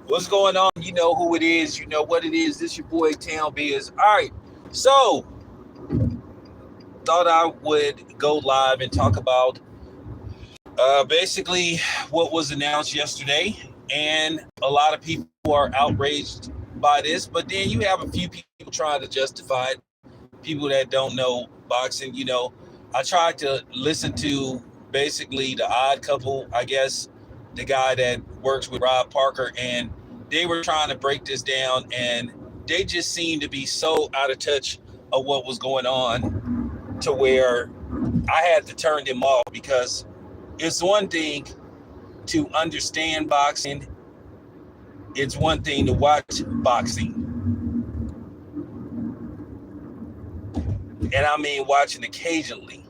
What's going on? You know who it is. You know what it is. This your boy Town Biz. All right. So thought I would go live and talk about basically what was announced yesterday. And a lot of people are outraged by this, but then you have a few people trying to justify it. People that don't know boxing. I tried to listen to basically the Odd Couple, I guess, the guy that works with Rob Parker, and they were trying to break this down, and they just seemed to be so out of touch of what was going on to where I had to turn them off, because it's one thing to understand boxing, it's one thing to watch boxing. And I mean watching occasionally.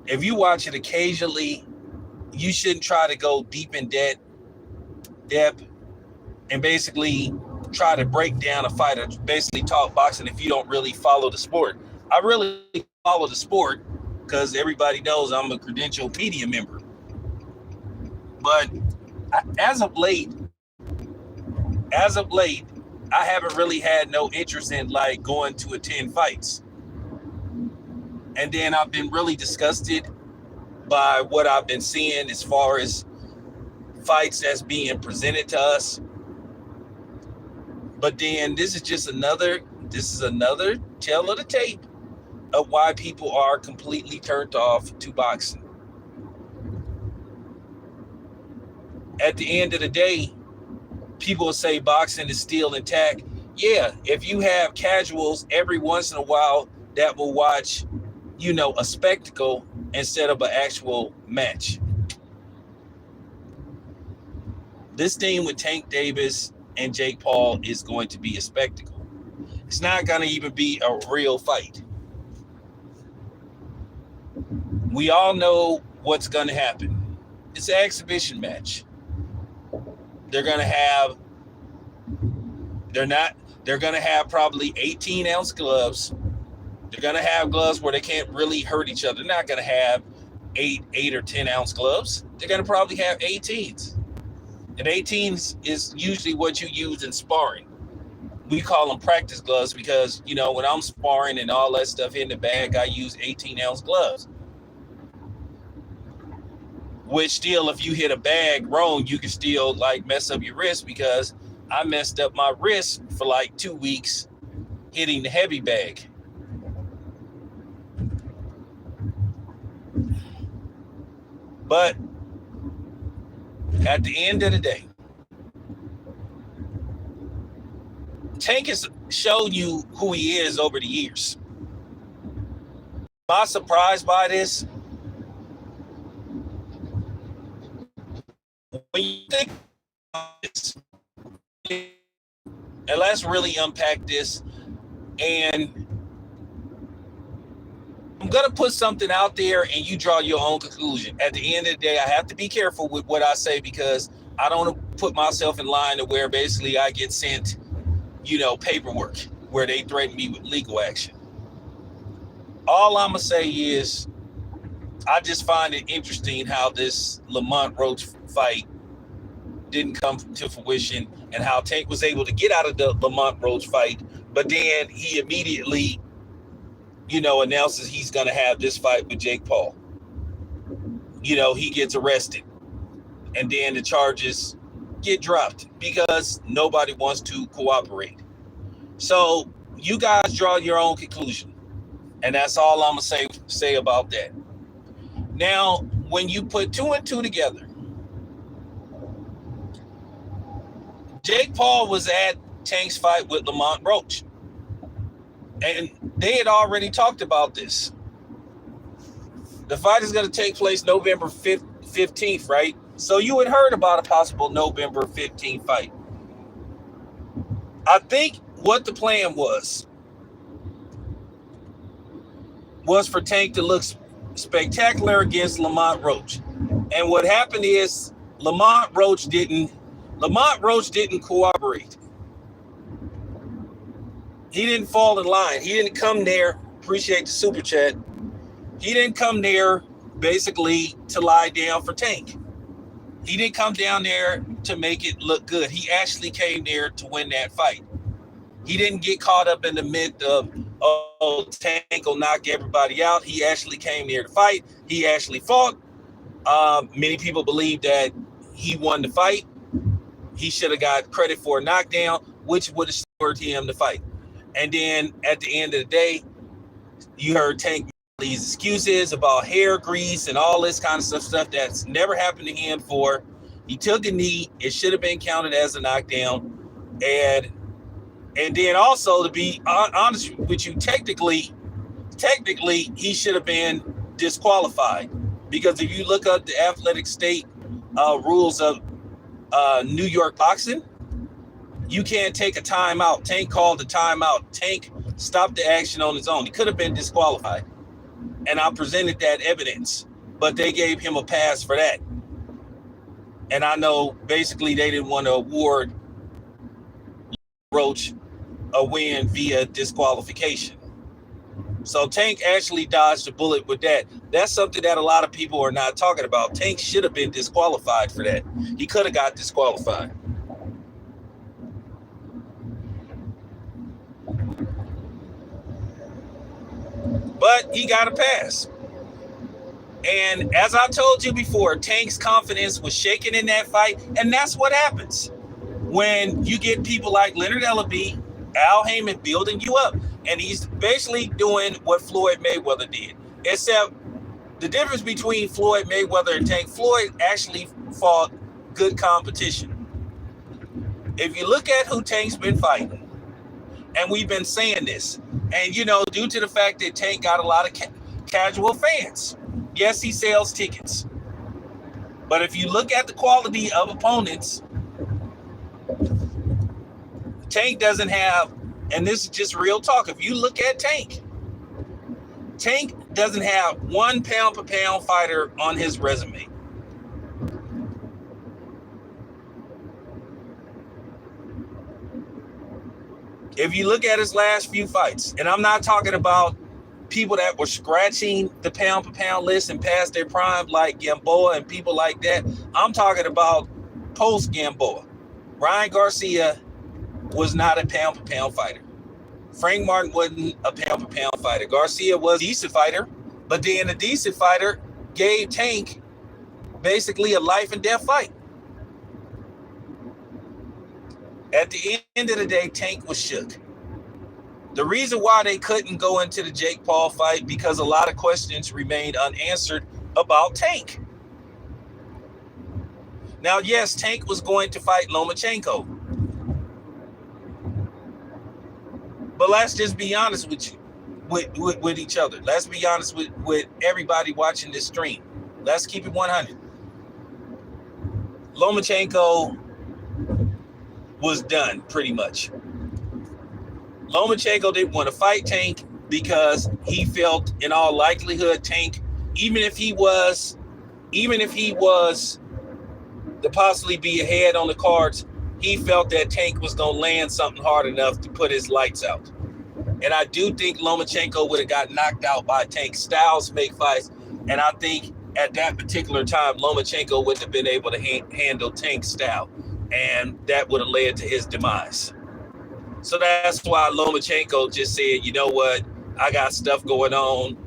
If you watch it occasionally, you shouldn't try to go deep in depth and basically try to break down a fight or basically talk boxing if you don't really follow the sport. I really follow the sport because everybody knows I'm a credentialed media member. But as of late, I haven't really had no interest in like going to attend fights. And then I've been really disgusted by what I've been seeing as far as fights that's being presented to us. But then this is another tale of the tape of why people are completely turned off to boxing. At the end of the day, people say boxing is still intact. Yeah, if you have casuals every once in a while that will watch, a spectacle instead of an actual match. This thing with Tank Davis and Jake Paul is going to be a spectacle. It's not going to even be a real fight. We all know what's going to happen. It's an exhibition match. They're going to have probably 18-ounce gloves. They're going to have gloves where they can't really hurt each other. They're not going to have 8 or 10-ounce gloves. They're going to probably have 18s. And 18s is usually what you use in sparring. We call them practice gloves because, when I'm sparring and all that stuff in the bag, I use 18-ounce gloves. Which still, if you hit a bag wrong, you can still mess up your wrist, because I messed up my wrist for 2 weeks hitting the heavy bag. But at the end of the day, Tank has shown you who he is over the years. Am I surprised by this? When you think about this, and let's really unpack this, and I'm going to put something out there and you draw your own conclusion. At the end of the day, I have to be careful with what I say, because I don't want to put myself in line to where basically I get sent, paperwork where they threaten me with legal action. All I'm going to say is I just find it interesting how this Lamont Roach fight didn't come to fruition, and how Tank was able to get out of the Lamont Roach fight, but then he immediately announces he's going to have this fight with Jake Paul. He gets arrested, and then the charges get dropped because nobody wants to cooperate. So you guys draw your own conclusion, and that's all I'm going to say about that. Now, when you put 2 and 2 together, Jake Paul was at Tank's fight with Lamont Roach, and they had already talked about this. The fight is going to take place November 15th, right? So you had heard about a possible November 15th fight. I think what the plan was for Tank to look spectacular against Lamont Roach. And what happened is Lamont Roach didn't cooperate. He didn't fall in line. He didn't come there. Appreciate the super chat. He didn't come there basically to lie down for Tank. He didn't come down there to make it look good. He actually came there to win that fight. He didn't get caught up in the myth of, oh, Tank will knock everybody out. He actually came there to fight. He actually fought. Many people believe that he won the fight. He should have got credit for a knockdown, which would have spurred him to fight. And then at the end of the day, you heard Tank these excuses about hair grease and all this kind of stuff that's never happened to him before. He took a knee. It should have been counted as a knockdown. And then also, to be honest with you, technically, he should have been disqualified, because if you look up the athletic state rules of New York boxing, you can't take a timeout. Tank called the timeout. Tank stopped the action on his own. He could have been disqualified, and I presented that evidence, but they gave him a pass for that. And I know basically they didn't want to award Roach a win via disqualification. So Tank actually dodged a bullet with that. That's something that a lot of people are not talking about. Tank should have been disqualified for that. He could have got disqualified. But he got a pass. And as I told you before, Tank's confidence was shaken in that fight. And that's what happens when you get people like Leonard Ellaby, Al Heyman building you up. And he's basically doing what Floyd Mayweather did. Except the difference between Floyd Mayweather and Tank, Floyd actually fought good competition. If you look at who Tank's been fighting, and we've been saying this, and due to the fact that Tank got a lot of casual fans, yes, he sells tickets. But if you look at the quality of opponents, Tank doesn't have, and this is just real talk, if you look at Tank doesn't have one pound-for-pound fighter on his resume. If you look at his last few fights, and I'm not talking about people that were scratching the pound-for-pound list and past their prime like Gamboa and people like that. I'm talking about post-Gamboa. Ryan Garcia was not a pound-for-pound fighter. Frank Martin wasn't a pound-for-pound fighter. Garcia was a decent fighter, but then a decent fighter gave Tank basically a life-and-death fight. At the end of the day, Tank was shook. The reason why they couldn't go into the Jake Paul fight, because a lot of questions remained unanswered about Tank. Now, yes, Tank was going to fight Lomachenko. But let's just be honest with you, with each other. Let's be honest with everybody watching this stream. Let's keep it 100. Lomachenko was done pretty much. Lomachenko didn't want to fight Tank because he felt, in all likelihood, Tank, even if he was to possibly be ahead on the cards, he felt that Tank was going to land something hard enough to put his lights out. And I do think Lomachenko would have got knocked out by Tank. Styles make fights, and I think at that particular time, Lomachenko wouldn't have been able to handle Tank's style, and that would have led to his demise. So that's why Lomachenko just said, you know what, I got stuff going on,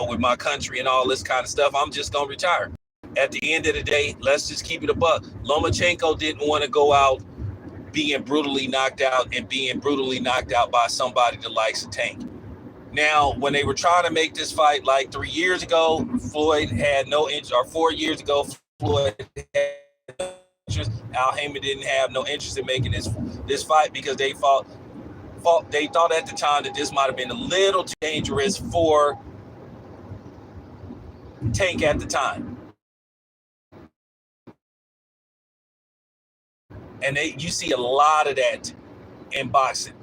with my country and all this kind of stuff. I'm just going to retire. At the end of the day, let's just keep it a buck. Lomachenko didn't want to go out being brutally knocked out by somebody the likes of Tank. Now, when they were trying to make this fight like 3 years ago, Floyd had no interest, or 4 years ago, Floyd had no interest. Al Heyman didn't have no interest in making this fight because they thought at the time that this might have been a little too dangerous for Tank at the time. And you see a lot of that in boxing,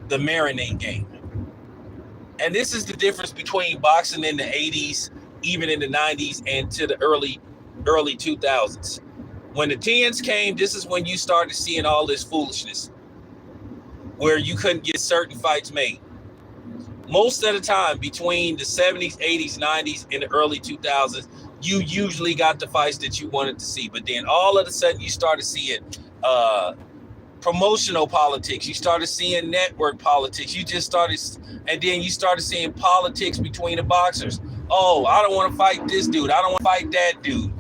the marinade game. And this is the difference between boxing in the 80s, even in the 90s, and to the early 2000s. When the 10s came, this is when you started seeing all this foolishness, where you couldn't get certain fights made. Most of the time, between the 70s, 80s, 90s, and the early 2000s, you usually got the fights that you wanted to see. But then all of a sudden you started seeing promotional politics. You started seeing network politics. And then you started seeing politics between the boxers. Oh, I don't want to fight this dude. I don't want to fight that dude.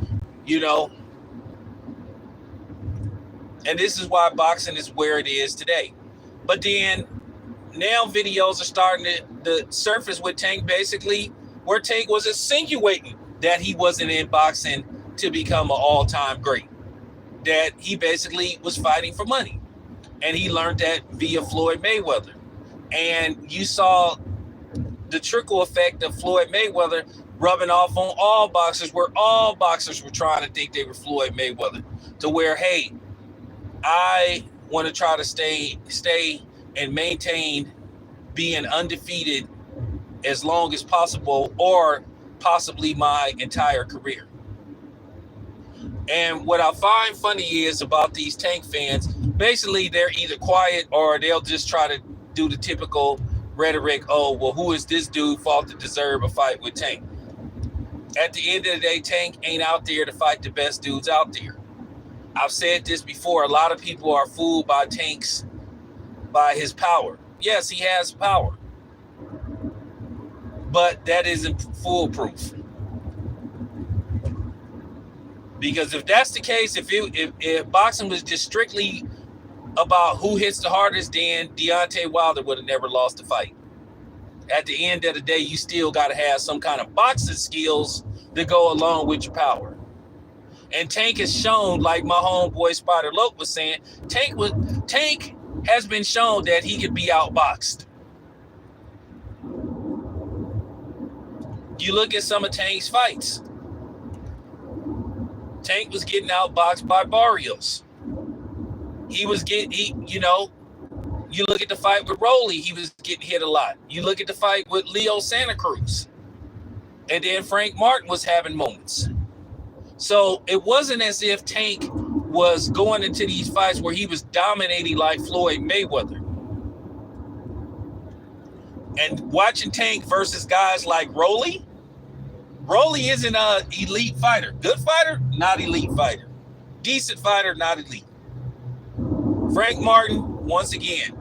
And this is why boxing is where it is today. But then now videos are starting to surface with Tank, basically where Tank was insinuating that he wasn't in boxing to become an all-time great, that he basically was fighting for money. And he learned that via Floyd Mayweather. And you saw the trickle effect of Floyd Mayweather rubbing off on all boxers, where all boxers were trying to think they were Floyd Mayweather, to where, hey, I want to try to stay and maintain being undefeated as long as possible, or possibly my entire career. And what I find funny is about these Tank fans, basically they're either quiet or they'll just try to do the typical rhetoric, oh, well, who is this dude fought to deserve a fight with Tank? At the end of the day, Tank ain't out there to fight the best dudes out there. I've said this before, a lot of people are fooled by his power. Yes, he has power, but that isn't foolproof. Because if that's the case, if boxing was just strictly about who hits the hardest, then Deontay Wilder would have never lost a fight. At the end of the day, you still got to have some kind of boxing skills to go along with your power. And Tank has shown, like my homeboy Spider Loke was saying, Tank has been shown that he could be outboxed. You look at some of Tank's fights. Tank was getting outboxed by Barrios. You look at the fight with Rolly, he was getting hit a lot. You look at the fight with Leo Santa Cruz. And then Frank Martin was having moments. So it wasn't as if Tank was going into these fights where he was dominating like Floyd Mayweather. And watching Tank versus guys like Rolly isn't an elite fighter. Good fighter, not elite fighter. Decent fighter, not elite. Frank Martin, once again,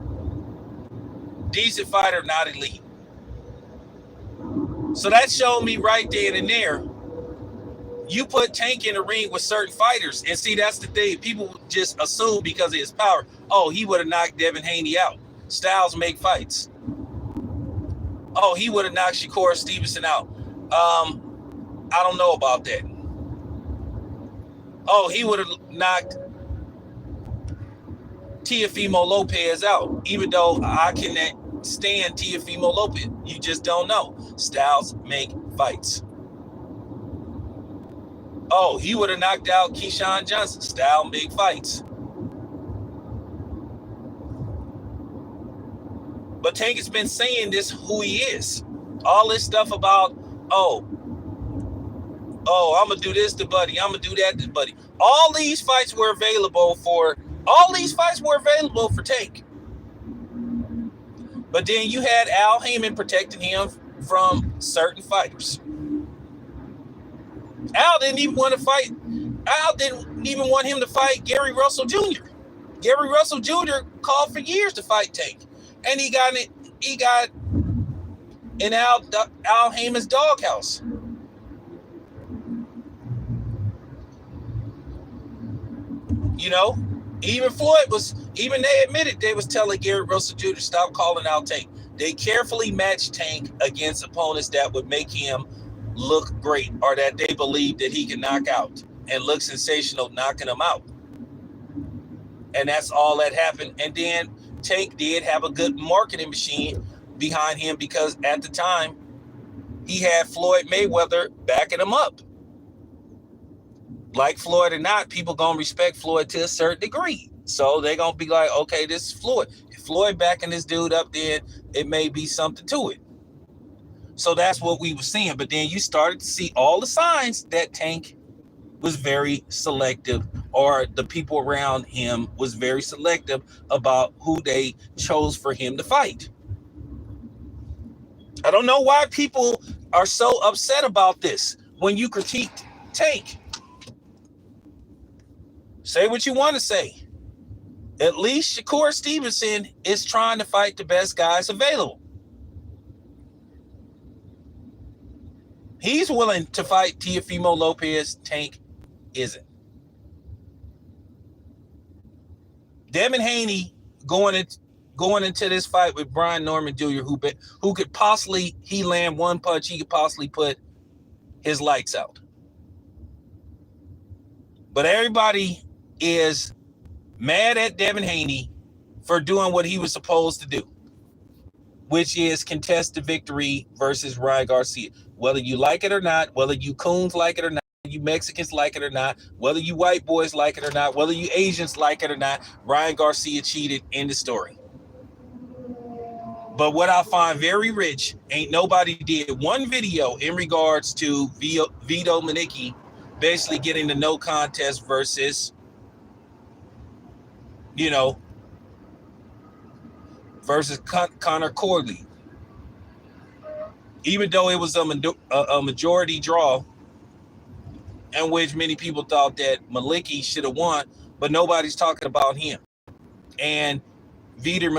decent fighter, not elite. So that showed me right then and there, you put Tank in the ring with certain fighters, and see, that's the thing. People just assume because of his power, oh, he would have knocked Devin Haney out. Styles make fights. Oh, he would have knocked Shakur Stevenson out. I don't know about that. Oh, he would have knocked Teofimo Lopez out, even though I cannot stand Teofimo Lopez. You just don't know. Styles make fights. Oh, he would have knocked out Keyshawn Johnson. Styles make fights. But Tank has been saying this, who he is. All this stuff about, oh, I'm going to do this to Buddy. I'm going to do that to Buddy. All these fights were available for Tank. But then you had Al Heyman protecting him from certain fighters. Al didn't even want him to fight Gary Russell Jr. Gary Russell Jr. called for years to fight Tank. And he got in Al Heyman's doghouse. Even they admitted they was telling Gary Russell Jr. to stop calling out Tank. They carefully matched Tank against opponents that would make him look great, or that they believe that he can knock out and look sensational knocking him out. And that's all that happened. And then Tank did have a good marketing machine behind him, because at the time he had Floyd Mayweather backing him up. Like Floyd or not, people gonna respect Floyd to a certain degree. So they're gonna be like, okay, this is Floyd. If Floyd backing this dude up, then it may be something to it. So that's what we were seeing. But then you started to see all the signs that Tank was very selective, or the people around him was very selective about who they chose for him to fight. I don't know why people are so upset about this when you critique Tank. Say what you want to say. At least Shakur Stevenson is trying to fight the best guys available. He's willing to fight Teofimo Lopez. Tank isn't. Devin Haney going into this fight with Brian Norman Jr., who could possibly, he land one punch, he could possibly put his lights out. But everybody is mad at Devin Haney for doing what he was supposed to do, which is contest the victory versus Ryan Garcia. Whether you like it or not, whether you coons like it or not, you Mexicans like it or not, whether you white boys like it or not, whether you Asians like it or not, Ryan Garcia cheated in the story. But what I find very rich, ain't nobody did one video in regards to Vito Manicki basically getting the no contest versus, versus Connor Corley. Even though it was a majority draw, in which many people thought that Malicki should have won, but nobody's talking about him. And Vito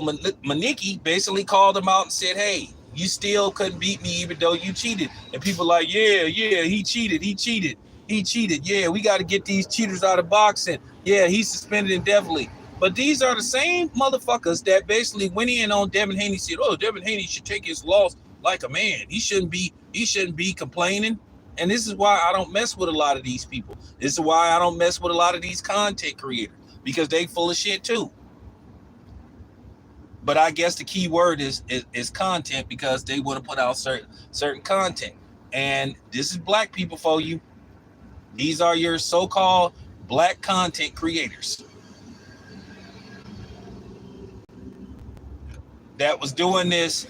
Manicki basically called him out and said, hey, you still couldn't beat me even though you cheated. And people like, yeah, he cheated. Yeah, we got to get these cheaters out of boxing. Yeah, he's suspended indefinitely. But these are the same motherfuckers that basically went in on Devin Haney, said, oh, Devin Haney should take his loss like a man. He shouldn't be complaining. And this is why I don't mess with a lot of these people. This is why I don't mess with a lot of these content creators, because they full of shit too. But I guess the key word is content, because they want to put out certain content. And this is black people for you. These are your so-called black content creators that was doing this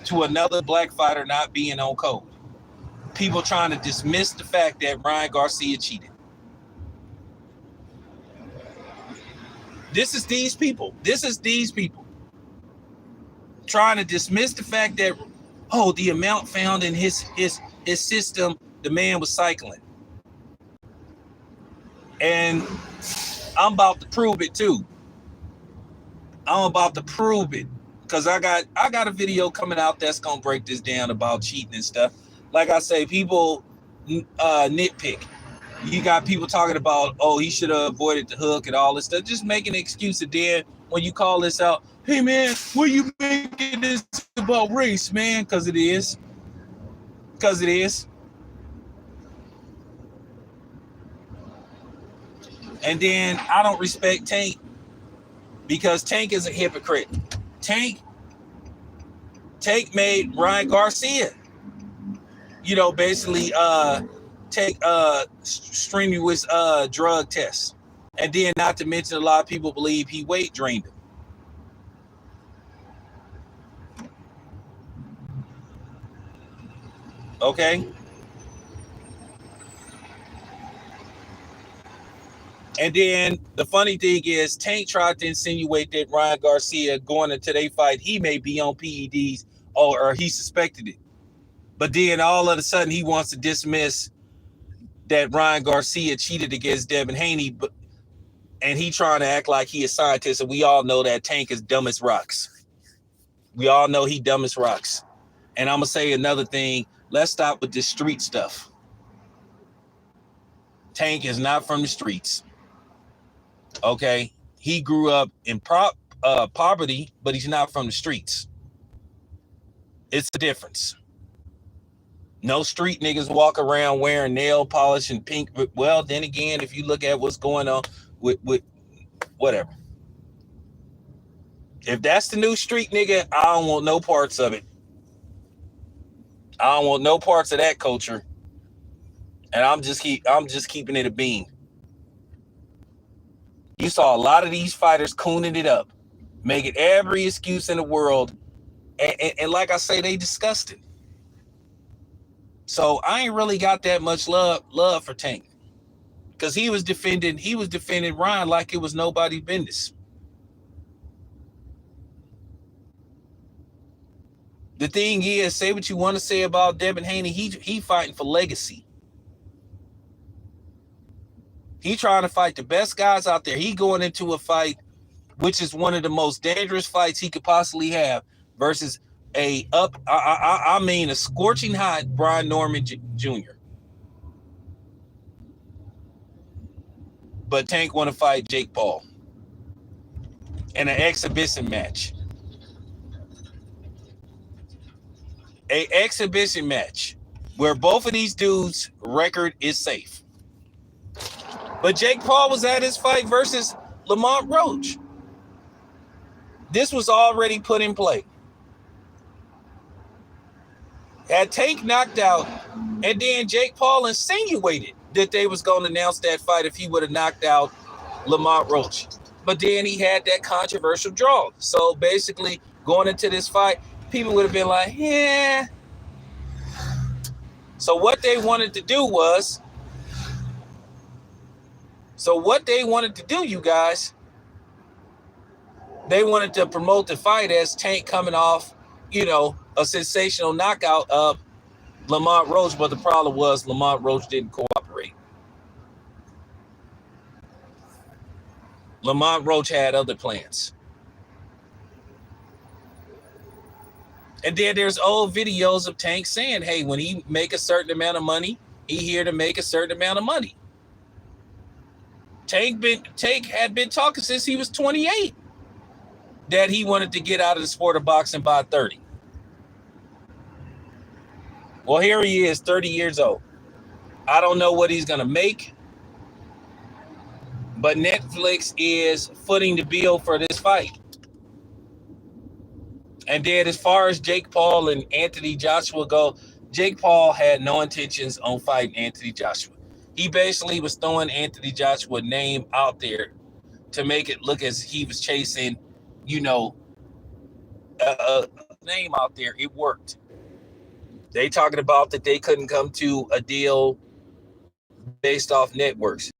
to another black fighter not being on code. People trying to dismiss the fact that Ryan Garcia cheated. This is these people trying to dismiss the fact that, oh, the amount found in his system, the man was cycling. And I'm about to prove it too. I'm about to prove it, because I got a video coming out that's gonna break this down about cheating and stuff. Like I say, people nitpick. You got people talking about, oh, he should have avoided the hook and all this stuff. Just making an excuse. And then when you call this out, hey, man, what are you making this about race, man? Because it is. And then I don't respect Tank, because Tank is a hypocrite. Tank made Ryan Garcia, basically take strenuous drug tests. And then, not to mention, a lot of people believe he weight drained him. Okay? And then the funny thing is, Tank tried to insinuate that Ryan Garcia going into their fight, he may be on PEDs, or he suspected it. But then all of a sudden he wants to dismiss that Ryan Garcia cheated against Devin Haney, and he trying to act like he a scientist. And we all know that Tank is dumb as rocks. We all know he dumb as rocks. And I'm going to say another thing. Let's stop with this street stuff. Tank is not from the streets. Okay? He grew up in poverty, but he's not from the streets. It's a difference. No street niggas walk around wearing nail polish and pink. Well, then again, if you look at what's going on with whatever. If that's the new street nigga, I don't want no parts of it. I don't want no parts of that culture. And I'm just keeping it a bean. You saw a lot of these fighters cooning it up, making every excuse in the world. And like I say, they disgusting. So I ain't really got that much love for Tank, because he was defending Ryan like it was nobody's business. The thing is, say what you want to say about Devin Haney, he fighting for legacy. He trying to fight the best guys out there. He going into a fight, which is one of the most dangerous fights he could possibly have, versus a scorching hot Brian Norman Jr. But Tank want to fight Jake Paul in an exhibition match. An exhibition match where both of these dudes' record is safe. But Jake Paul was at his fight versus Lamont Roach. This was already put in play. Had Tank knocked out, and then Jake Paul insinuated that they was going to announce that fight if he would have knocked out Lamont Roach. But then he had that controversial draw. So basically, going into this fight, people would have been like, yeah. So what they wanted to do, you guys, they wanted to promote the fight as Tank coming off, a sensational knockout of Lamont Roach. But the problem was Lamont Roach didn't cooperate. Lamont Roach had other plans. And then there's old videos of Tank saying, hey, when he make a certain amount of money, he here to make a certain amount of money. Tank had been talking since he was 28 that he wanted to get out of the sport of boxing by 30. Well, here he is, 30 years old. I don't know what he's going to make, but Netflix is footing the bill for this fight. And then as far as Jake Paul and Anthony Joshua go, Jake Paul had no intentions on fighting Anthony Joshua. He basically was throwing Anthony Joshua's name out there to make it look as he was chasing, a name out there. It worked. They talking about that they couldn't come to a deal based off networks.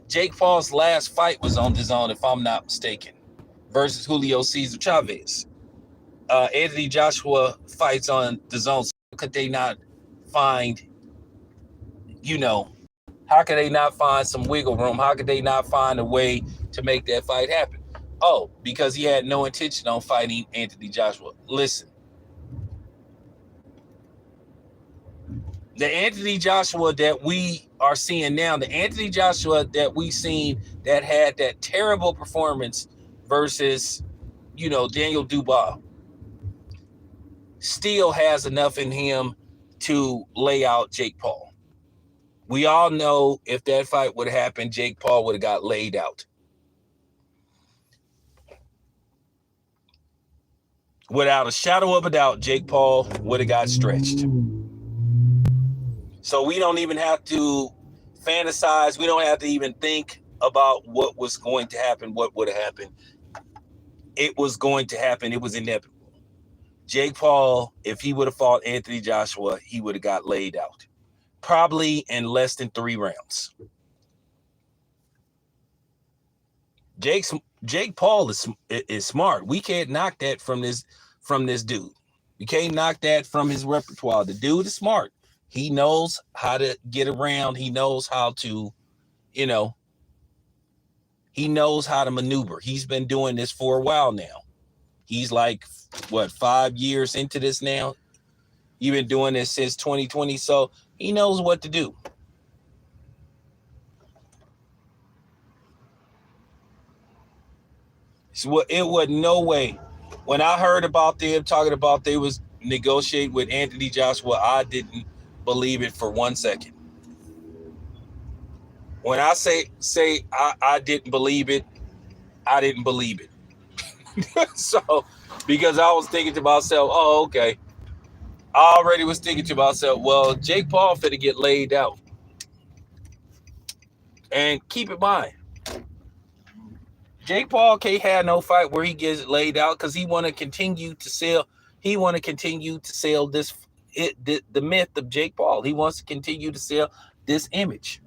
Jake Paul's last fight was on DAZN, if I'm not mistaken, versus Julio Cesar Chavez. Anthony Joshua fights on DAZN. So could they not find, how could they not find some wiggle room? How could they not find a way to make that fight happen? Oh, because he had no intention on fighting Anthony Joshua. Listen. The Anthony Joshua that we are seeing now, the Anthony Joshua that we seen that had that terrible performance versus, Daniel Dubois, still has enough in him to lay out Jake Paul. We all know if that fight would have happened, Jake Paul would have got laid out. Without a shadow of a doubt, Jake Paul would have got stretched. So we don't even have to fantasize. We don't have to even think about what was going to happen, what would have happened. It was going to happen. It was inevitable. Jake Paul, if he would have fought Anthony Joshua, he would have got laid out. Probably in less than 3 rounds. Jake Paul is smart. We can't knock that from this dude. We can't knock that from his repertoire. The dude is smart. He knows how to get around. He knows how to, he knows how to maneuver. He's been doing this for a while now. He's like, 5 years into this now? You've been doing this since 2020, so he knows what to do. So it was no way. When I heard about them talking about they was negotiating with Anthony Joshua, I didn't believe it for 1 second. When I say I didn't believe it, I didn't believe it. So, because I was thinking to myself, oh, okay. I already was thinking to myself, well, Jake Paul finna get laid out. And keep in mind, Jake Paul can't have no fight where he gets laid out because he want to continue to sell. He want to continue to sell the myth of Jake Paul. He wants to continue to sell this image.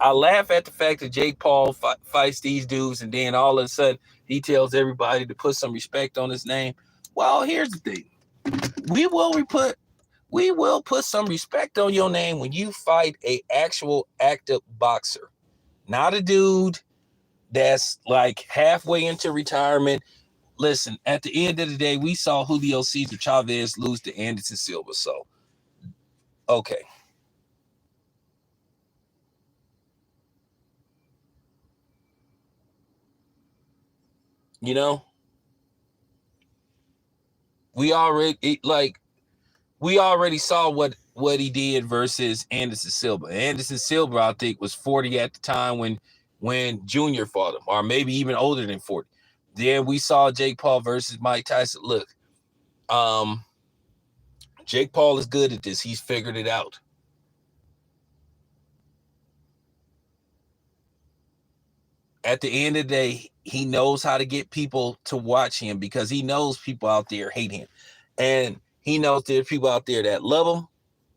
I laugh at the fact that Jake Paul fights these dudes, and then all of a sudden he tells everybody to put some respect on his name. Well, here's the thing: we will put some respect on your name when you fight a actual active boxer. not a dude that's like halfway into retirement. Listen, at the end of the day, we saw Julio Cesar Chavez lose to Anderson Silva. So, okay. You know, we already like we already saw what he did versus Anderson Silva. Anderson Silva, I think, was 40 at the time when Junior fought him, or maybe even older than 40. Then we saw Jake Paul versus Mike Tyson. Look, um, Jake Paul is good at this. He's figured it out. At the end of the day, he knows how to get people to watch him because he knows people out there hate him. And he knows there's people out there that love him,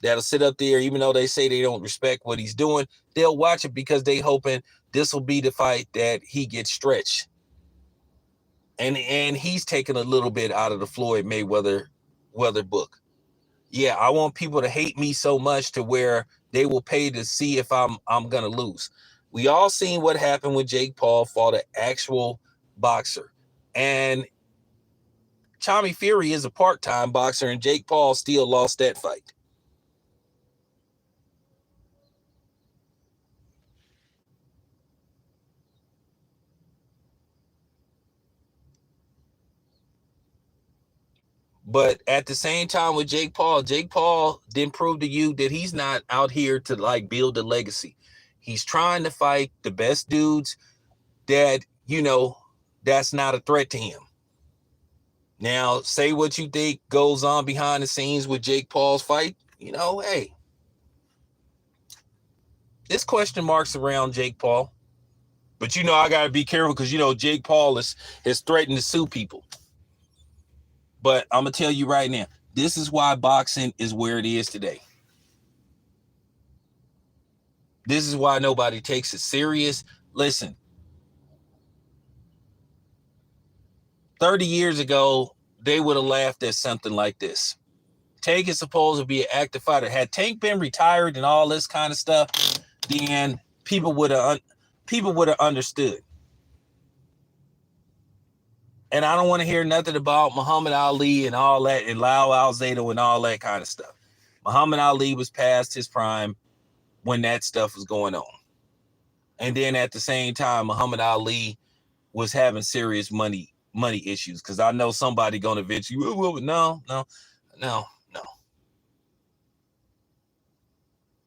that'll sit up there, even though they say they don't respect what he's doing, they'll watch it because they hoping this will be the fight that he gets stretched. And he's taking a little bit out of the Floyd Mayweather book. Yeah, I want people to hate me so much to where they will pay to see if I'm gonna lose. We all seen what happened when Jake Paul fought an actual boxer. And Tommy Fury is a part-time boxer, and Jake Paul still lost that fight. But at the same time with Jake Paul didn't prove to you that he's not out here to like build a legacy. He's trying to fight the best dudes that, that's not a threat to him. Now, say what you think goes on behind the scenes with Jake Paul's fight. Hey, there's question marks around Jake Paul. But I gotta be careful because Jake Paul has threatened to sue people. But I'm gonna tell you right now, this is why boxing is where it is today. This is why nobody takes it serious. Listen, 30 years ago, they would have laughed at something like this. Tank is supposed to be an active fighter. Had Tank been retired and all this kind of stuff, then people would have understood. And I don't want to hear nothing about Muhammad Ali and all that, and Lyle Alzado and all that kind of stuff. Muhammad Ali was past his prime when that stuff was going on. And then at the same time, Muhammad Ali was having serious money issues. Because I know somebody gonna bitch you. No.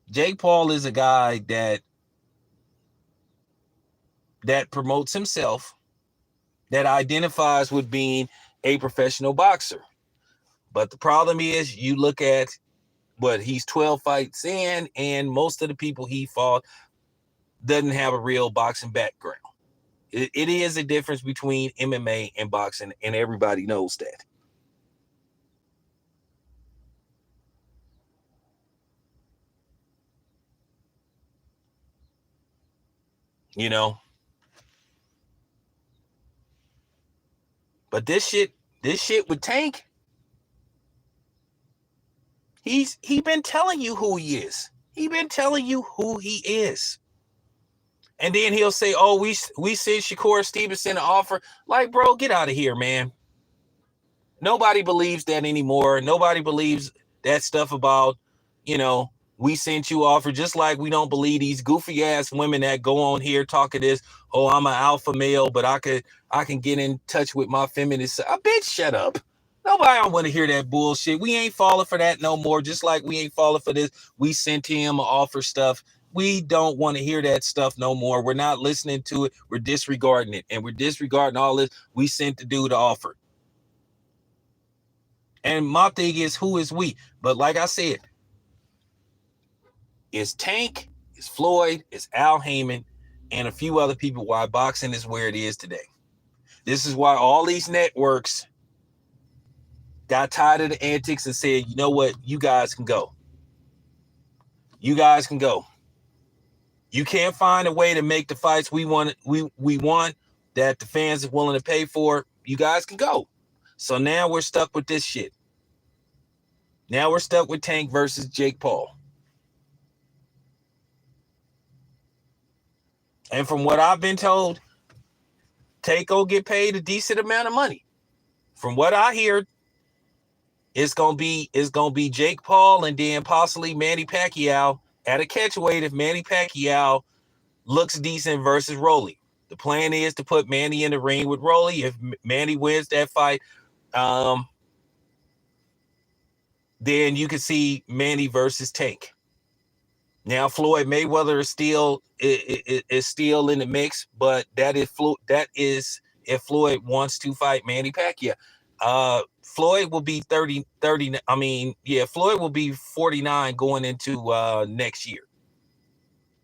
Jake Paul is a guy that promotes himself, that identifies with being a professional boxer. But the problem is, you look at what he's 12 fights in, and most of the people he fought doesn't have a real boxing background. It is a difference between MMA and boxing, and everybody knows that. You know, but this shit with Tank, he been telling you who he is. He been telling you who he is. And then he'll say, "Oh, we sent Shakur Stevenson an offer." Like, bro, get out of here, man. Nobody believes that anymore. Nobody believes that stuff about, we sent you offer, just like we don't believe these goofy ass women that go on here talking this, "Oh, I'm an alpha male, but I can get in touch with my feminist." Bitch, shut up. Nobody don't want to hear that bullshit. We ain't falling for that no more. Just like we ain't falling for this. We sent him an offer stuff. We don't want to hear that stuff no more. We're not listening to it. We're disregarding it. And we're disregarding all this. We sent the dude the offer. And my thing is, who is we? But like I said, it's Tank, it's Floyd, it's Al Heyman, and a few other people why boxing is where it is today. This is why all these networks got tired of the antics and said, "You know what? You guys can go. You guys can go. You can't find a way to make the fights we want that the fans are willing to pay for. You guys can go." So now we're stuck with this shit. Now we're stuck with Tank versus Jake Paul. And from what I've been told, Tank will get paid a decent amount of money. From what I hear, it's gonna be Jake Paul and then possibly Manny Pacquiao at a catchweight if Manny Pacquiao looks decent versus Rolly. The plan is to put Manny in the ring with Rolly. If Manny wins that fight, then you can see Manny versus Tank. Now Floyd Mayweather is still in the mix, but that is if Floyd wants to fight Manny Pacquiao. Floyd will be 30. Floyd will be 49 going into next year.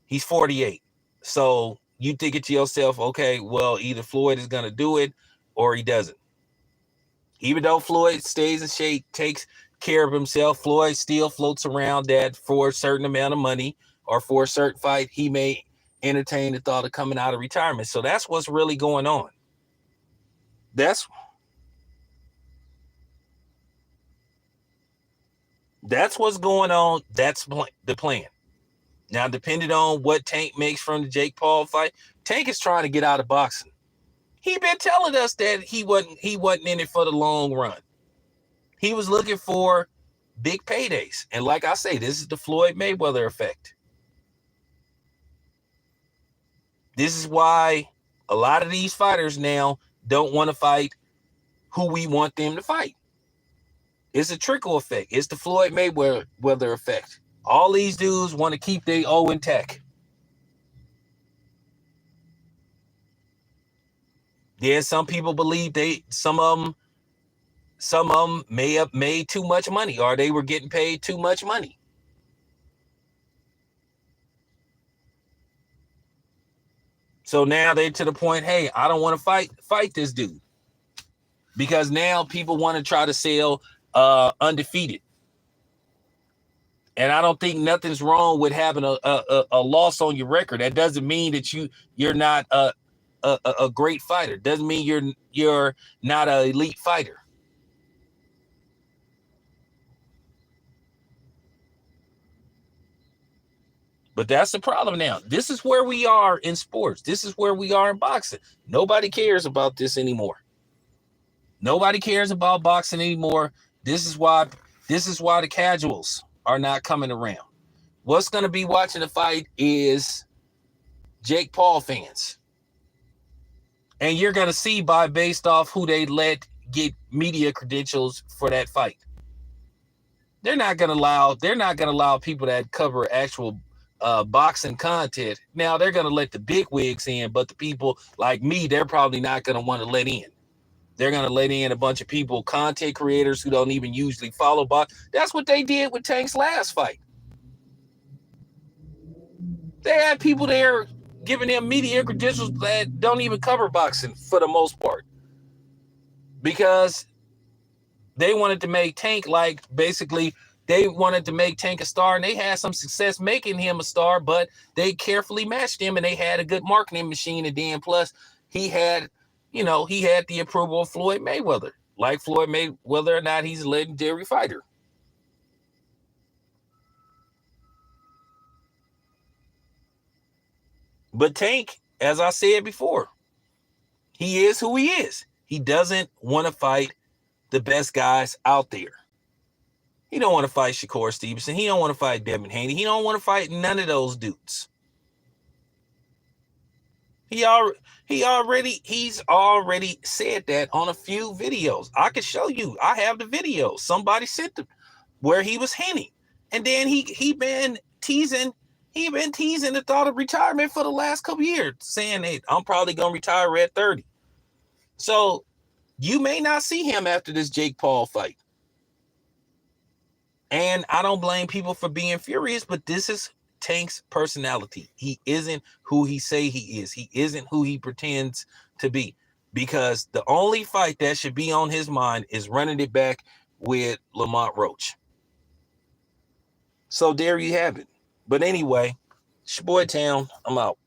He's 48. So you think it to yourself, okay, well, either Floyd is going to do it or he doesn't. Even though Floyd stays in shape, takes care of himself, Floyd still floats around that for a certain amount of money or for a certain fight, he may entertain the thought of coming out of retirement. So that's what's really going on. That's what's going on. That's the plan. Now, depending on what Tank makes from the Jake Paul fight, Tank is trying to get out of boxing. He been telling us that he wasn't in it for the long run. He was looking for big paydays. And like I say, this is the Floyd Mayweather effect. This is why a lot of these fighters now don't want to fight who we want them to fight. It's a trickle effect. It's the Floyd Mayweather effect. All these dudes want to keep their O intact. Yeah, some people believe some of them may have made too much money or they were getting paid too much money. So now they're to the point, hey, I don't want to fight this dude. Because now people want to try to sell undefeated. And I don't think nothing's wrong with having a loss on your record. That doesn't mean that you're not a great fighter. Doesn't mean you're not an elite fighter. But that's the problem now. This is where we are in sports. This is where we are in boxing. Nobody cares about this anymore. Nobody cares about boxing anymore. This is why the casuals are not coming around. What's going to be watching the fight is Jake Paul fans. And you're going to see based off who they let get media credentials for that fight. They're not going to allow people that cover actual boxing content. Now they're going to let the big wigs in, but the people like me, they're probably not going to want to let in. They're going to let in a bunch of people, content creators who don't even usually follow boxing. That's what they did with Tank's last fight. They had people there giving them media credentials that don't even cover boxing for the most part. Because they wanted to make Tank they wanted to make Tank a star, and they had some success making him a star, but they carefully matched him, and they had a good marketing machine. And then plus he had the approval of Floyd Mayweather. Like Floyd Mayweather, whether or not he's a legendary fighter. But Tank, as I said before, he is who he is. He doesn't want to fight the best guys out there. He don't want to fight Shakur Stevenson. He don't want to fight Devin Haney. He don't want to fight none of those dudes. He's already said that on a few videos. I can show you. I have the videos. Somebody sent them where he was Haney. And then he been teasing the thought of retirement for the last couple years, saying, hey, I'm probably gonna retire at 30. So you may not see him after this Jake Paul fight. And I don't blame people for being furious, but this is Tank's personality. He isn't who he say he is. He isn't who he pretends to be. Because the only fight that should be on his mind is running it back with Lamont Roach. So there you have it. But anyway, it's your boy Town. I'm out.